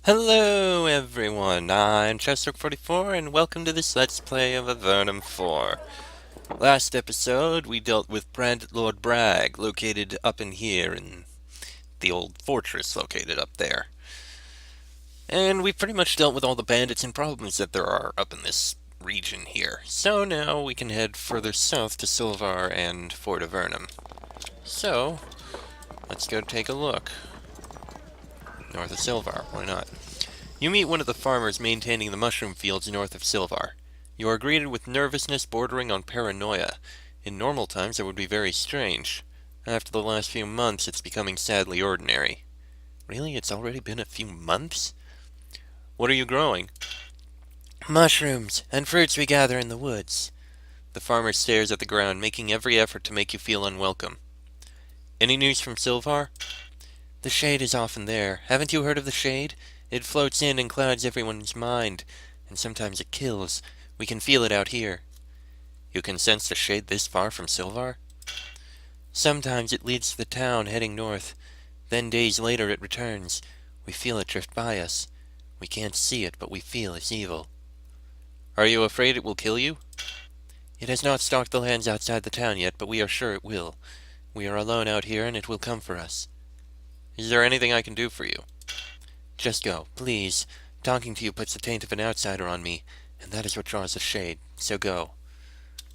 Hello everyone, I'm Chester44 and welcome to this Let's Play of Avernum 4. Last episode we dealt with Lord Bragg, located up in here in the old fortress located up there. And we pretty much dealt with all the bandits and problems that there are up in this region here. So now we can head further south to Silvar and Fort Avernum. So, let's go take a look. North of Silvar, why not? You meet one of the farmers maintaining the mushroom fields north of Silvar. You are greeted with nervousness bordering on paranoia. In normal times it would be very strange. After the last few months it's becoming sadly ordinary. Really? It's already been a few months? What are you growing? Mushrooms, and fruits we gather in the woods. The farmer stares at the ground, making every effort to make you feel unwelcome. Any news from Silvar? The shade is often there. Haven't you heard of the shade? It floats in and clouds everyone's mind, and sometimes it kills. We can feel it out here. You can sense the shade this far from Silvar? Sometimes it leads to the town, heading north. Then days later it returns. We feel it drift by us. We can't see it, but we feel its evil. Are you afraid it will kill you? It has not stalked the lands outside the town yet, but we are sure it will. We are alone out here, and it will come for us. Is there anything I can do for you? Just go, please. Talking to you puts the taint of an outsider on me, and that is what draws the shade. So go.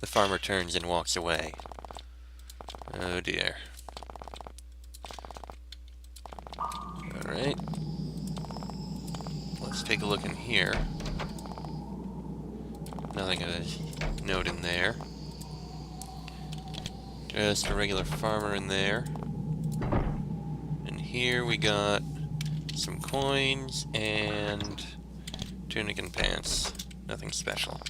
The farmer turns and walks away. Oh dear. Alright. Let's take a look in here. Nothing of note in there. Just a regular farmer in there. And here we got some coins and tunic and pants. Nothing special.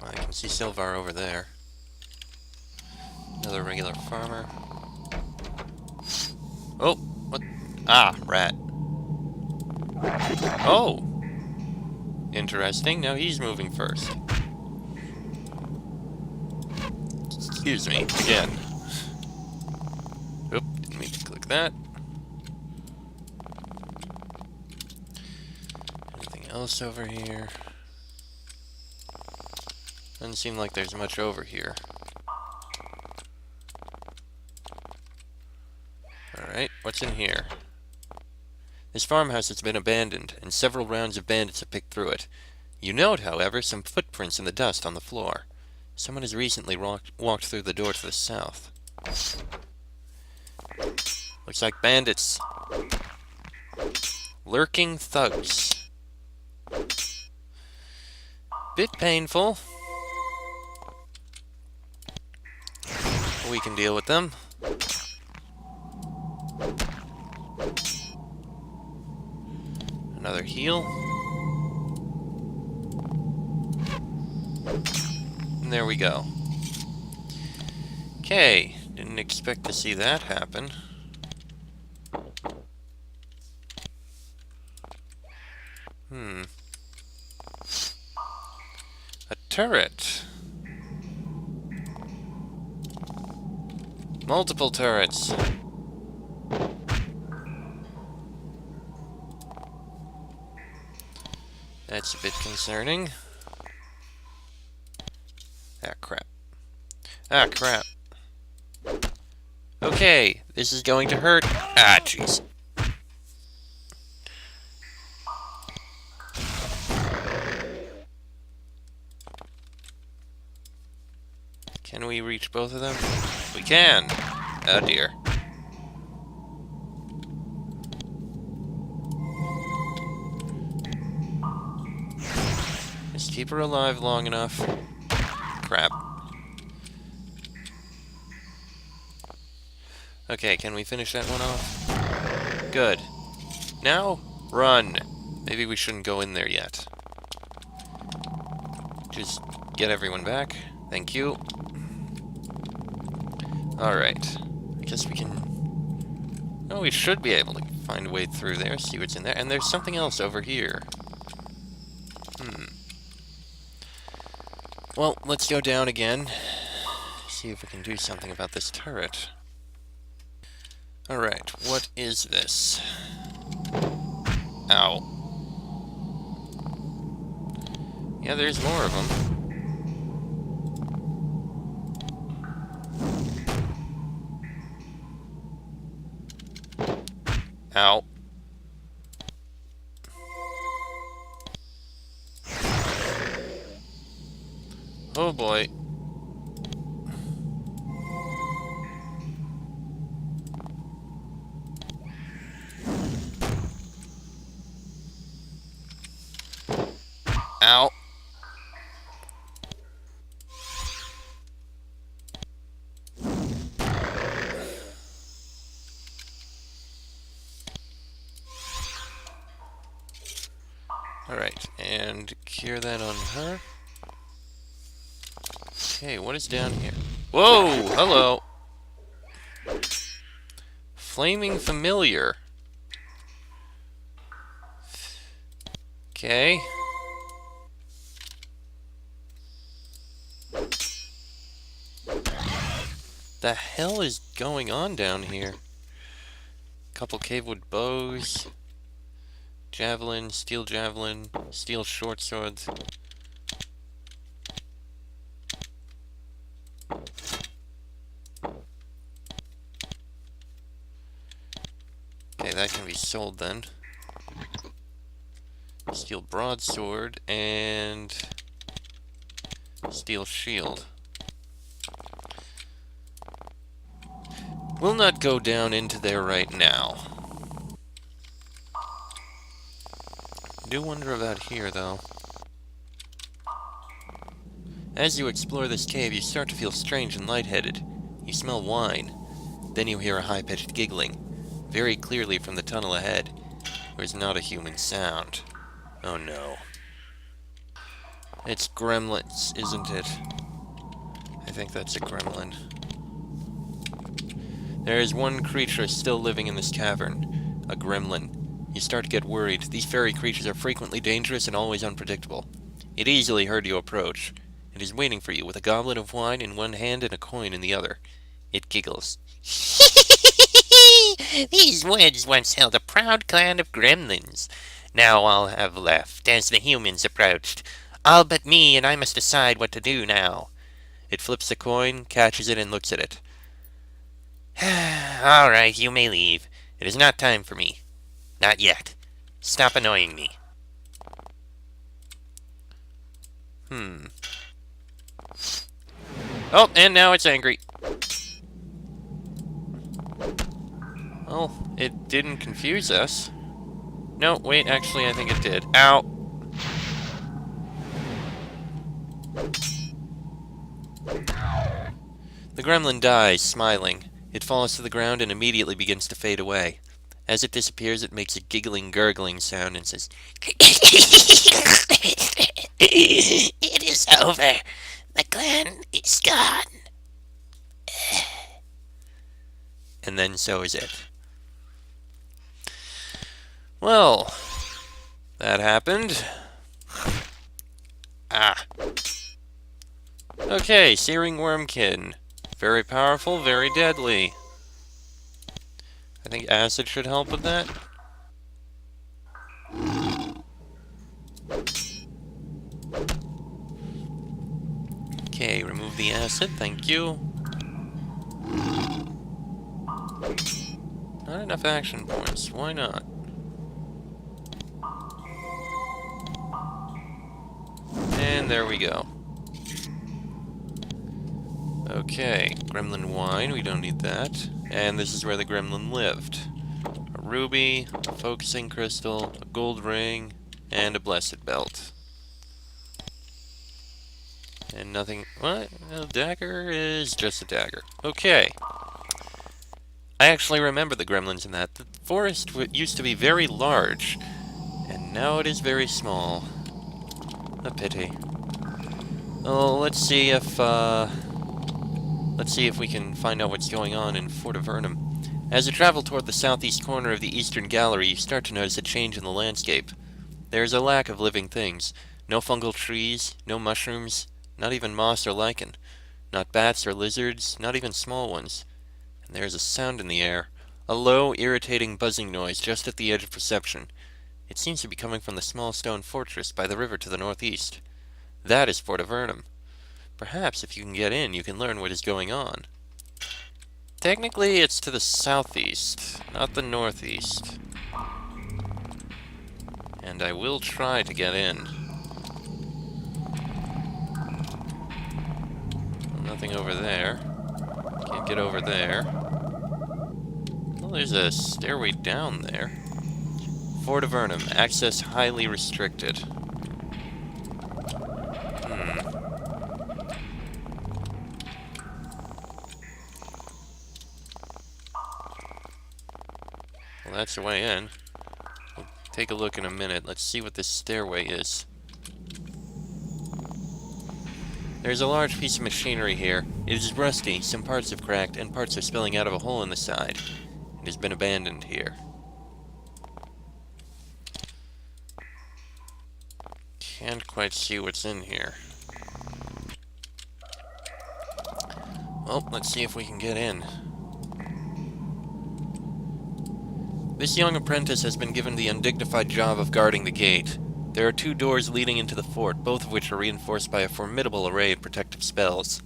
I can see Silvar over there. Another regular farmer. Oh! What? Ah, rat. Oh! Interesting. Now he's moving first. Excuse me, again. Oop, didn't mean to click that. Anything else over here? Doesn't seem like there's much over here. Alright, what's in here? This farmhouse has been abandoned, and several rounds of bandits have picked through it. You note, however, some footprints in the dust on the floor. Someone has recently walked through the door to the south. Looks like bandits. Lurking thugs. Bit painful. We can deal with them. Another heal. And there we go. Okay, didn't expect to see that happen. A turret. Multiple turrets. That's a bit concerning. Ah, crap. Ah, crap. Okay, this is going to hurt. Ah, jeez. Can we reach both of them? We can! Oh dear. Just keep her alive long enough. Crap. Okay, can we finish that one off? Good. Now, run! Maybe we shouldn't go in there yet. Just get everyone back. Thank you. Alright. I guess we can... Oh, we should be able to find a way through there, see what's in there. And there's something else over here. Well, let's go down again. see if we can do something about this turret. Alright, what is this? Ow. Yeah, there's more of them. Ow. Oh boy. Ow. Alright, and cure that on her. Okay, what is down here? Whoa! Hello! Flaming familiar. Okay. The hell is going on down here? Couple cavewood bows. Javelin, steel short swords. Okay, that can be sold then. Steel broadsword and steel shield. We'll not go down into there right now. Do wonder about here, though. As you explore this cave, you start to feel strange and lightheaded. You smell wine. Then you hear a high-pitched giggling, very clearly from the tunnel ahead. There is not a human sound. Oh no. It's gremlins, isn't it? I think that's a gremlin. There is one creature still living in this cavern. A gremlin. You start to get worried. These fairy creatures are frequently dangerous and always unpredictable. It easily heard you approach. It is waiting for you with a goblet of wine in one hand and a coin in the other. It giggles. These woods once held a proud clan of gremlins. Now all have left, as the humans approached. All but me, and I must decide what to do now. It flips the coin, catches it, and looks at it. All right, you may leave. It is not time for me. Not yet. Stop annoying me. Oh, and now it's angry. Well, it didn't confuse us. No, wait, actually, I think it did. Ow! The gremlin dies, smiling. It falls to the ground and immediately begins to fade away. As it disappears, it makes a giggling, gurgling sound and says, It is over. The clan is gone. And then so is it. Well, that happened. Ah. Okay, Searing Wormkin. Very powerful, very deadly. I think acid should help with that. Okay, remove the acid, thank you. Not enough action points, why not? And there we go. Okay, gremlin wine, we don't need that. And this is where the gremlin lived. A ruby, a focusing crystal, a gold ring, and a blessed belt. And nothing... What? A dagger is just a dagger. Okay. I actually remember the gremlins in that. The forest used to be very large, and now it is very small. A pity. Oh, let's see if we can find out what's going on in Fort Avernum. As you travel toward the southeast corner of the eastern gallery, you start to notice a change in the landscape. There is a lack of living things. No fungal trees, no mushrooms, not even moss or lichen. Not bats or lizards, not even small ones. And there's a sound in the air. A low, irritating buzzing noise just at the edge of perception. It seems to be coming from the small stone fortress by the river to the northeast. That is Fort Avernum. Perhaps if you can get in, you can learn what is going on. Technically, it's to the southeast, not the northeast. And I will try to get in. Nothing over there. Can't get over there. Well, there's a stairway down there. Fort Avernum, access highly restricted. Well, that's the way in. We'll take a look in a minute. Let's see what this stairway is. There's a large piece of machinery here. It is rusty, some parts have cracked, and parts are spilling out of a hole in the side. It has been abandoned here. Can't quite see what's in here. Well, let's see if we can get in. This young apprentice has been given the undignified job of guarding the gate. There are 2 doors leading into the fort, both of which are reinforced by a formidable array of protective spells.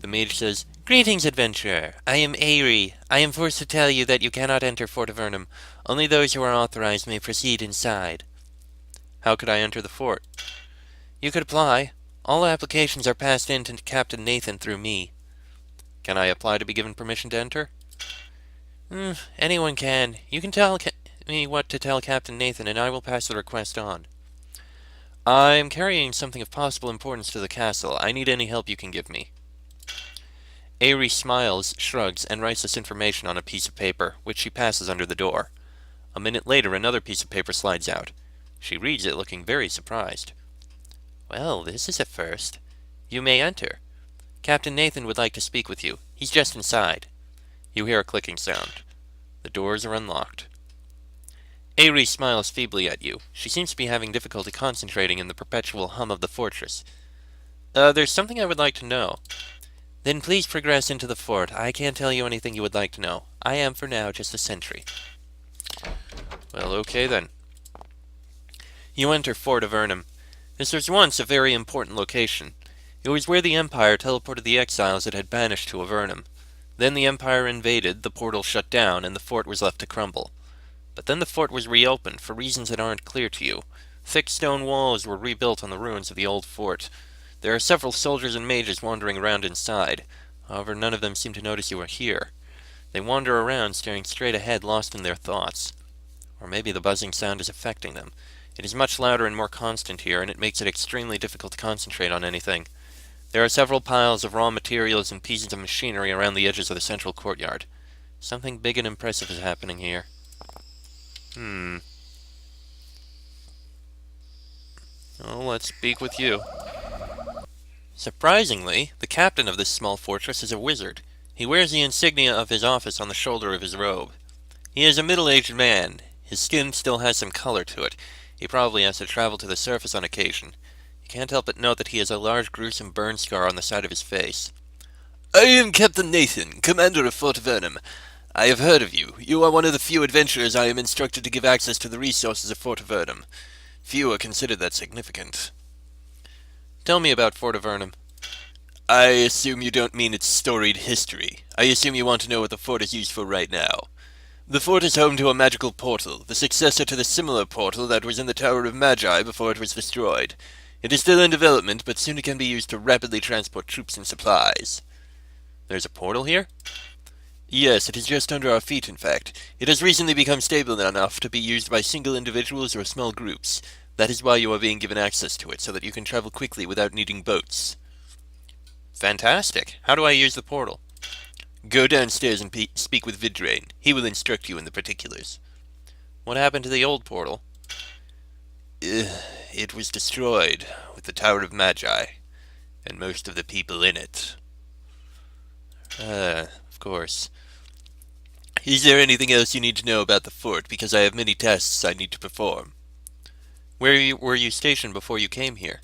The mage says, "Greetings, adventurer. I am Aerie. I am forced to tell you that you cannot enter Fort Avernum. Only those who are authorized may proceed inside." How could I enter the fort? You could apply. All applications are passed in to Captain Nathan through me. Can I apply to be given permission to enter? Anyone can. You can tell me what to tell Captain Nathan, and I will pass the request on. I am carrying something of possible importance to the castle. I need any help you can give me. Aerie smiles, shrugs, and writes this information on a piece of paper, which she passes under the door. A minute later, another piece of paper slides out. She reads it, looking very surprised. Well, this is a first. You may enter. Captain Nathan would like to speak with you. He's just inside. You hear a clicking sound. The doors are unlocked. Aerie smiles feebly at you. She seems to be having difficulty concentrating in the perpetual hum of the fortress. There's something I would like to know. Then please progress into the fort. I can't tell you anything you would like to know. I am, for now, just a sentry. Well, okay then. You enter Fort Avernum. This was once a very important location. It was where the Empire teleported the exiles it had banished to Avernum. Then the Empire invaded, the portal shut down, and the fort was left to crumble. But then the fort was reopened, for reasons that aren't clear to you. Thick stone walls were rebuilt on the ruins of the old fort. There are several soldiers and mages wandering around inside. However, none of them seem to notice you are here. They wander around, staring straight ahead, lost in their thoughts. Or maybe the buzzing sound is affecting them. It is much louder and more constant here, and it makes it extremely difficult to concentrate on anything. There are several piles of raw materials and pieces of machinery around the edges of the central courtyard. Something big and impressive is happening here. Oh, let's speak with you. Surprisingly, the captain of this small fortress is a wizard. He wears the insignia of his office on the shoulder of his robe. He is a middle-aged man. His skin still has some color to it. He probably has to travel to the surface on occasion. You can't help but note that he has a large gruesome burn scar on the side of his face. "I am Captain Nathan, commander of Fort Avernum. I have heard of you. You are one of the few adventurers I am instructed to give access to the resources of Fort Avernum. Few are considered that significant." Tell me about Fort Avernum. I assume you don't mean its storied history. I assume you want to know what the fort is used for right now. The fort is home to a magical portal, the successor to the similar portal that was in the Tower of Magi before it was destroyed. It is still in development, but soon it can be used to rapidly transport troops and supplies. There's a portal here? Yes, it is just under our feet, in fact. It has recently become stable enough to be used by single individuals or small groups. That is why you are being given access to it, so that you can travel quickly without needing boats. Fantastic. How do I use the portal? Go downstairs and speak with Vidrain. He will instruct you in the particulars. What happened to the old portal? It was destroyed with the Tower of Magi, and most of the people in it. Of course. Is there anything else you need to know about the fort, because I have many tasks I need to perform? Where were you stationed before you came here?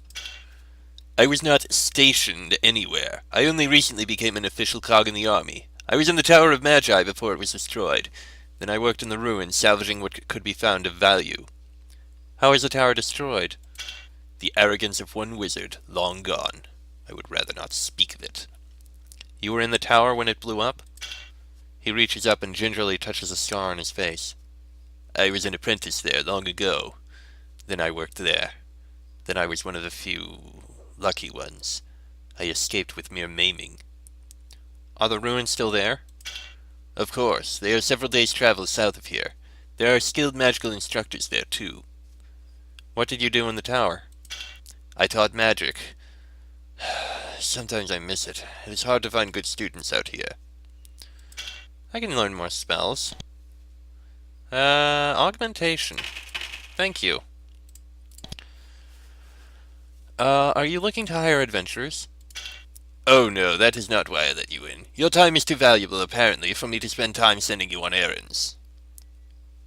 I was not stationed anywhere. I only recently became an official cog in the army. I was in the Tower of Magi before it was destroyed. Then I worked in the ruins, salvaging what could be found of value. How is the tower destroyed? The arrogance of one wizard, long gone. I would rather not speak of it. You were in the tower when it blew up? He reaches up and gingerly touches a scar on his face. I was an apprentice there long ago. Then I worked there. Then I was one of the few lucky ones. I escaped with mere maiming. Are the ruins still there? Of course. They are several days' travel south of here. There are skilled magical instructors there, too. What did you do in the tower? I taught magic. Sometimes I miss it. It is hard to find good students out here. I can learn more spells. Augmentation. Thank you. Are you looking to hire adventurers? Oh no, that is not why I let you in. Your time is too valuable, apparently, for me to spend time sending you on errands.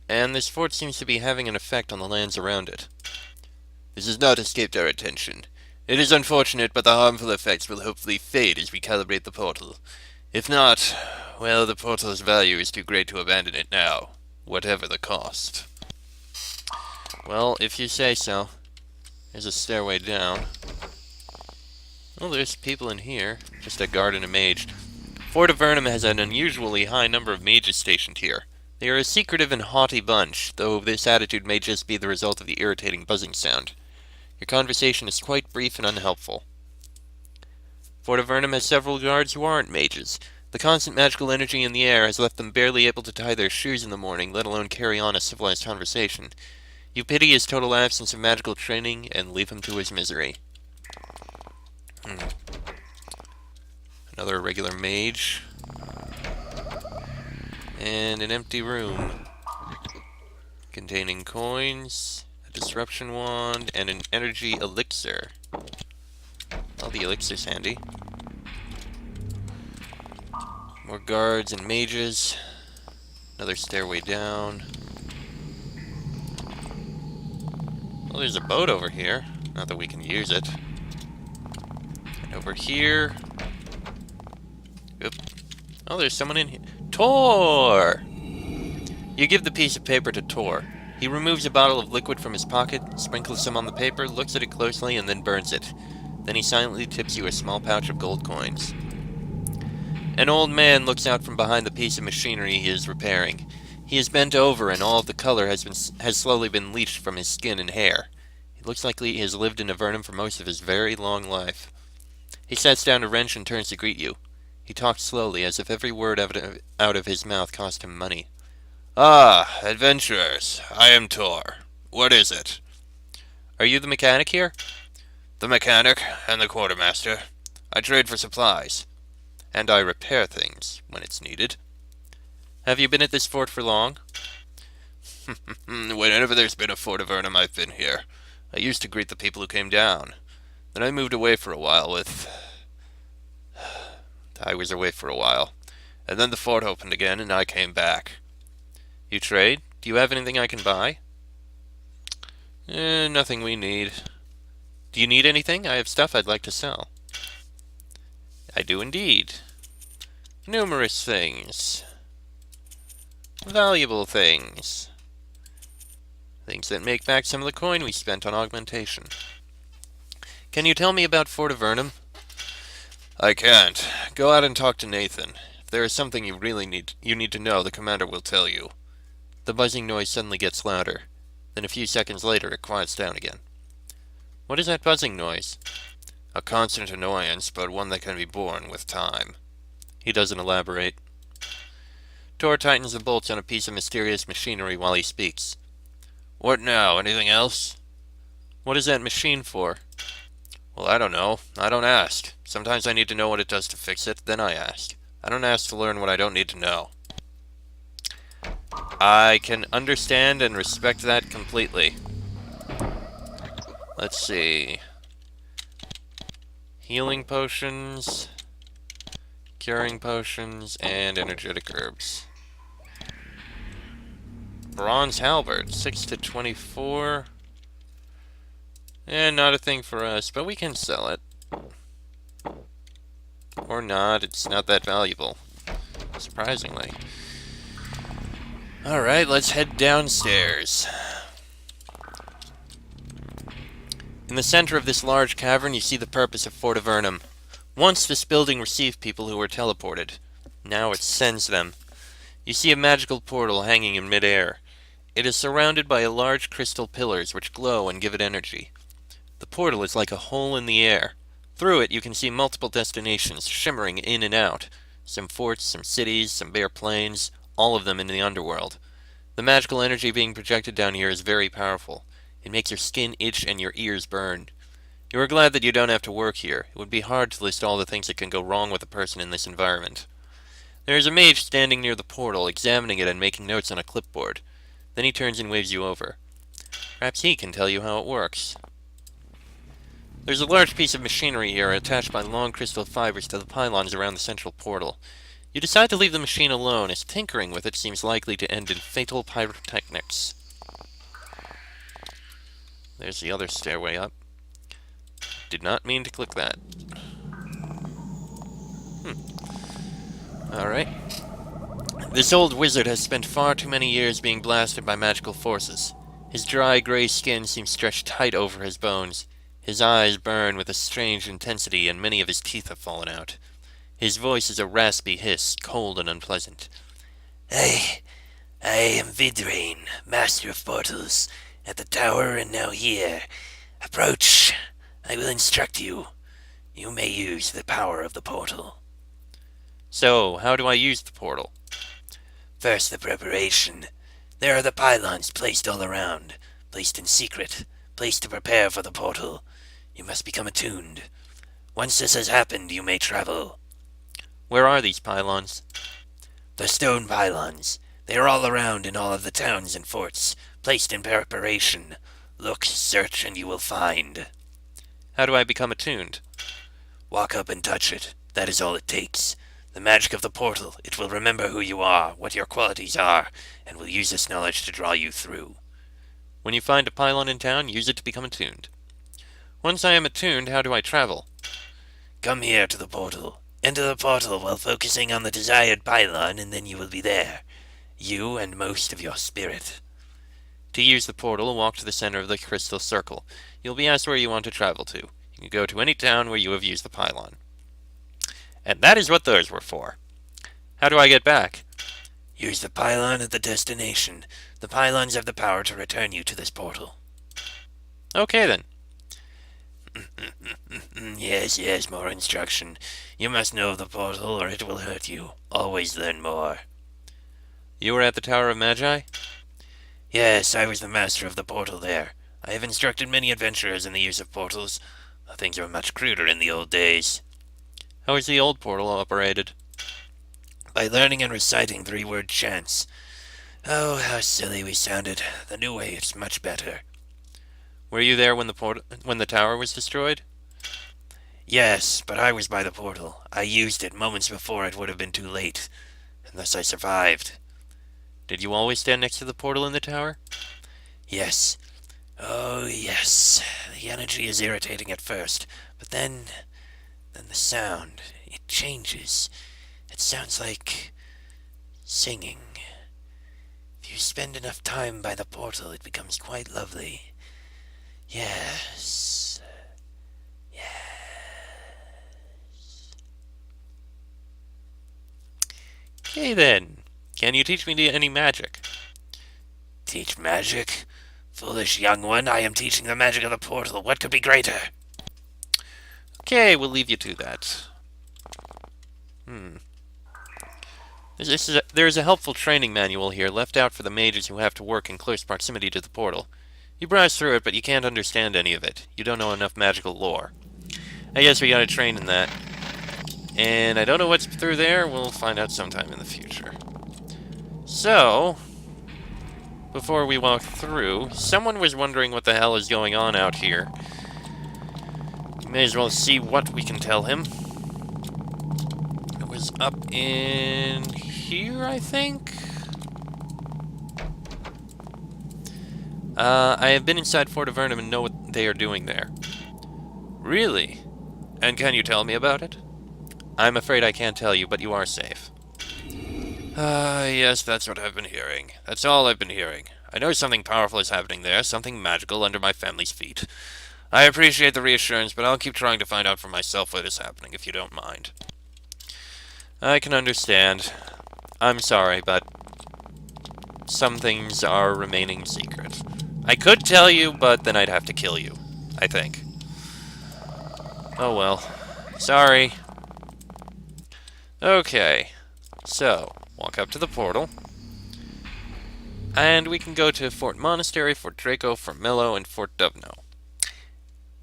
And this fort seems to be having an effect on the lands around it. This has not escaped our attention. It is unfortunate, but the harmful effects will hopefully fade as we calibrate the portal. If not, well, the portal's value is too great to abandon it now, whatever the cost. Well, if you say so. There's a stairway down. Oh, there's people in here. Just a guard and a mage. Fort Avernum has an unusually high number of mages stationed here. They are a secretive and haughty bunch, though this attitude may just be the result of the irritating buzzing sound. Your conversation is quite brief and unhelpful. Fort Avernum has several guards who aren't mages. The constant magical energy in the air has left them barely able to tie their shoes in the morning, let alone carry on a civilized conversation. You pity his total absence of magical training and leave him to his misery. Another regular mage. And an empty room containing coins, a disruption wand, and an energy elixir. Well, the elixir's handy. More guards and mages. Another stairway down. Well, there's a boat over here. Not that we can use it. And over here. Oop. Oh, there's someone in here. Tor! You give the piece of paper to Tor. He removes a bottle of liquid from his pocket, sprinkles some on the paper, looks at it closely, and then burns it. Then he silently tips you a small pouch of gold coins. An old man looks out from behind the piece of machinery he is repairing. He is bent over, and all of the color has slowly been leached from his skin and hair. It looks like he has lived in Avernum for most of his very long life. He sets down a wrench and turns to greet you. He talks slowly, as if every word out of his mouth cost him money. Ah, adventurers, I am Tor. What is it? Are you the mechanic here? The mechanic and the quartermaster. I trade for supplies. And I repair things when it's needed. Have you been at this fort for long? Whenever there's been a Fort Avernum, I've been here. I used to greet the people who came down. Then I moved away for a while And then the fort opened again, and I came back. You trade? Do you have anything I can buy? Nothing we need. Do you need anything? I have stuff I'd like to sell. I do indeed. Numerous things. Valuable things. Things that make back some of the coin we spent on augmentation. Can you tell me about Fort Avernum? I can't. Go out and talk to Nathan. If there is something you need to know, the commander will tell you. The buzzing noise suddenly gets louder. Then a few seconds later, it quiets down again. What is that buzzing noise? A constant annoyance, but one that can be borne with time. He doesn't elaborate. Tor tightens the bolts on a piece of mysterious machinery while he speaks. What now? Anything else? What is that machine for? Well, I don't know. I don't ask. Sometimes I need to know what it does to fix it, then I ask. I don't ask to learn what I don't need to know. I can understand and respect that completely. Let's see. Healing potions, curing potions, and energetic herbs. Bronze halberd, 6 to 24. Not a thing for us, but we can sell it. Or not, it's not that valuable. Surprisingly. Alright, let's head downstairs. In the center of this large cavern, you see the purpose of Fort Avernum. Once this building received people who were teleported. Now it sends them. You see a magical portal hanging in midair. It is surrounded by large crystal pillars which glow and give it energy. The portal is like a hole in the air. Through it you can see multiple destinations shimmering in and out. Some forts, some cities, some bare plains, all of them in the underworld. The magical energy being projected down here is very powerful. It makes your skin itch and your ears burn. You are glad that you don't have to work here. It would be hard to list all the things that can go wrong with a person in this environment. There is a mage standing near the portal, examining it and making notes on a clipboard. Then he turns and waves you over. Perhaps he can tell you how it works. There's a large piece of machinery here attached by long crystal fibers to the pylons around the central portal. You decide to leave the machine alone, as tinkering with it seems likely to end in fatal pyrotechnics. There's the other stairway up. Did not mean to click that. Alright. This old wizard has spent far too many years being blasted by magical forces. His dry, gray skin seems stretched tight over his bones. His eyes burn with a strange intensity, and many of his teeth have fallen out. His voice is a raspy hiss, cold and unpleasant. I am Vidrain, Master of Portals, at the tower and now here. Approach. I will instruct you. You may use the power of the portal. So, how do I use the portal? First, the preparation. There are the pylons placed all around, placed in secret, placed to prepare for the portal. You must become attuned. Once this has happened, you may travel. Where are these pylons? The stone pylons. They are all around in all of the towns and forts, placed in preparation. Look, search, and you will find. How do I become attuned? Walk up and touch it. That is all it takes. The magic of the portal, it will remember who you are, what your qualities are, and will use this knowledge to draw you through. When you find a pylon in town, use it to become attuned. Once I am attuned, how do I travel? Come here to the portal. Enter the portal while focusing on the desired pylon, and then you will be there. You and most of your spirit. To use the portal, walk to the center of the crystal circle. You'll be asked where you want to travel to. You can go to any town where you have used the pylon. And that is what those were for. How do I get back? Use the pylon at the destination. The pylons have the power to return you to this portal. Okay then. Yes, more instruction. You must know the portal or it will hurt you. Always learn more. You were at the Tower of Magi? Yes, I was the master of the portal there. I have instructed many adventurers in the use of portals. Things were much cruder in the old days. How was the old portal operated? By learning and reciting 3-word chants. Oh, how silly we sounded. The new way is much better. Were you there when the tower was destroyed? Yes, but I was by the portal. I used it moments before it would have been too late, and thus I survived. Did you always stand next to the portal in the tower? Yes. Oh, yes. The energy is irritating at first, but then the sound, it changes. It sounds like singing. If you spend enough time by the portal, it becomes quite lovely. Yes. Okay then. Can you teach me any magic? Teach magic? Foolish young one, I am teaching the magic of the portal. What could be greater? Okay, we'll leave you to that. There's a helpful training manual here left out for the mages who have to work in close proximity to the portal. You browse through it, but you can't understand any of it. You don't know enough magical lore. I guess we gotta train in that. And I don't know what's through there. We'll find out sometime in the future. So, before we walk through, someone was wondering what the hell is going on out here. May as well see what we can tell him. It was up in here, I think? I have been inside Fort Avernum and know what they are doing there. Really? And can you tell me about it? I'm afraid I can't tell you, but you are safe. Yes, that's what I've been hearing. That's all I've been hearing. I know something powerful is happening there, something magical under my family's feet. I appreciate the reassurance, but I'll keep trying to find out for myself what is happening, if you don't mind. I can understand. I'm sorry, but some things are remaining secret. I could tell you, but then I'd have to kill you, I think. Oh well. Sorry. Okay. So, walk up to the portal. And we can go to Fort Monastery, Fort Draco, Fort Mello, and Fort Dovno.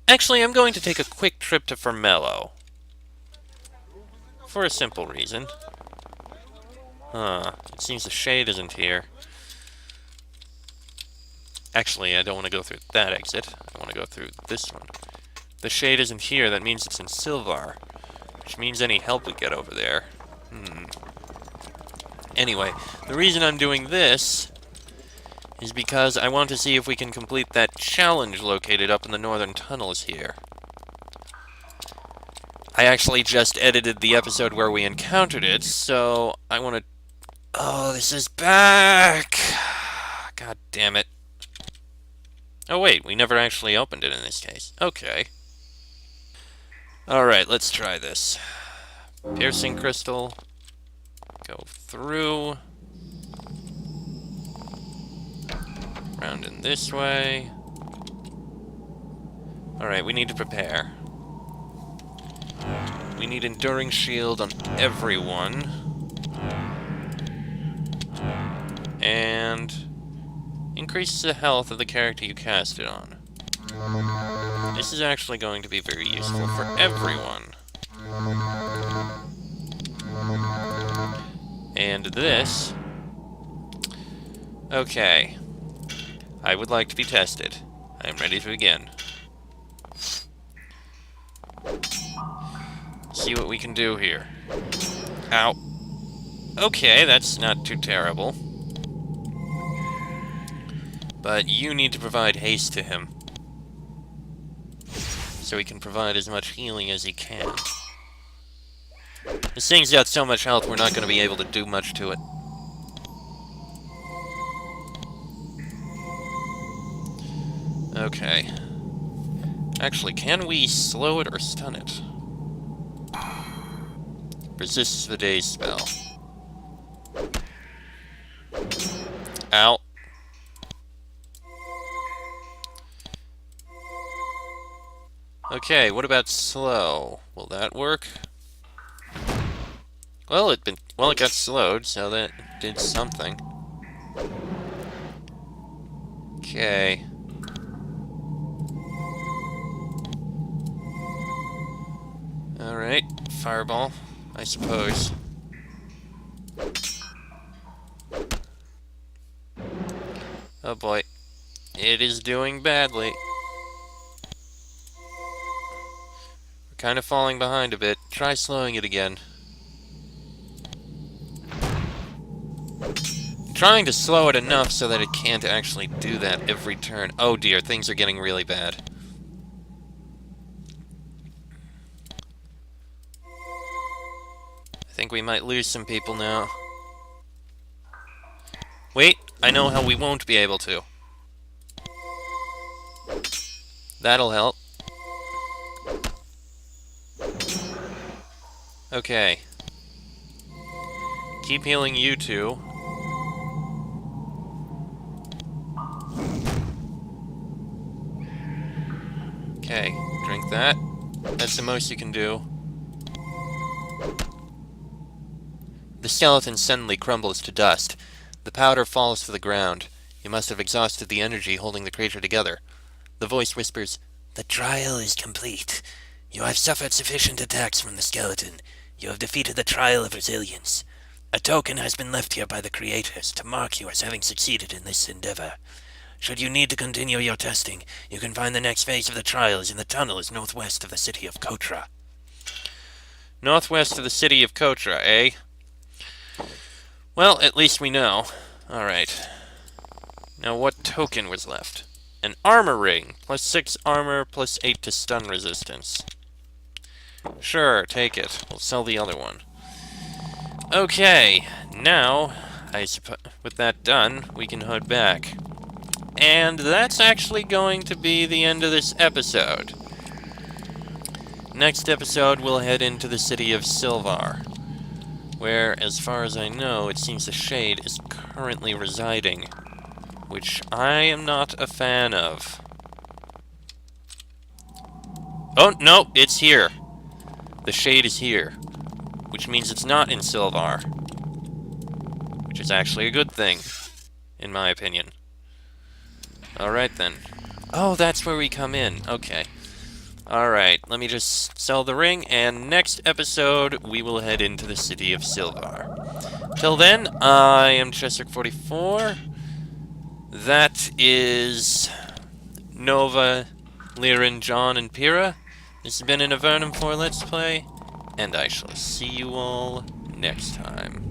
Actually, I'm going to take a quick trip to Formello. For a simple reason. It seems the shade isn't here. Actually, I don't want to go through that exit. I want to go through this one. The shade isn't here, that means it's in Silvar. Which means any help we get over there. Anyway, the reason I'm doing this is because I want to see if we can complete that challenge located up in the northern tunnels here. I actually just edited the episode where we encountered it, so I want to... Oh, this is back! God damn it. Oh wait, we never actually opened it in this case. Okay. Alright, let's try this. Piercing crystal. Go through. Round in this way. Alright, we need to prepare. We need Enduring Shield on everyone. And increase the health of the character you cast it on. This is actually going to be very useful for everyone. And this... Okay. I would like to be tested. I am ready to begin. See what we can do here. Ow. Okay, that's not too terrible. But you need to provide haste to him. So he can provide as much healing as he can. This thing's got so much health, we're not going to be able to do much to it. Okay. Actually, can we slow it or stun it? Resists the day's spell. Ow. Okay, what about slow? Will that work? Well, it got slowed, so that did something. Okay. Alright, fireball, I suppose. Oh boy. It is doing badly. We're kind of falling behind a bit. Try slowing it again. Trying to slow it enough so that it can't actually do that every turn. Oh dear, things are getting really bad. I think we might lose some people now. Wait, I know how we won't be able to. That'll help. Okay. Keep healing you two. Okay, drink that. That's the most you can do. The skeleton suddenly crumbles to dust. The powder falls to the ground. You must have exhausted the energy holding the creature together. The voice whispers, "The trial is complete. You have suffered sufficient attacks from the skeleton. You have defeated the trial of resilience. A token has been left here by the creators to mark you as having succeeded in this endeavor. Should you need to continue your testing, you can find the next phase of the trials in the tunnels northwest of the city of Kotra." Northwest of the city of Kotra, eh? Well, at least we know. Alright. Now what token was left? An armor ring. +6 armor, +8 to stun resistance. Sure, take it. We'll sell the other one. Okay, now, I suppose with that done, we can head back. And that's actually going to be the end of this episode. Next episode, we'll head into the city of Silvar, where, as far as I know, it seems the Shade is currently residing, which I am not a fan of. Oh, no, it's here. The Shade is here, which means it's not in Silvar, which is actually a good thing, in my opinion. Alright then. Oh, that's where we come in. Okay. Alright, let me just sell the ring, and next episode, we will head into the city of Silvar. Till then, I am Chester44. That is Nova, Liren, John, and Pyrrha. This has been an Avernum 4 Let's Play, and I shall see you all next time.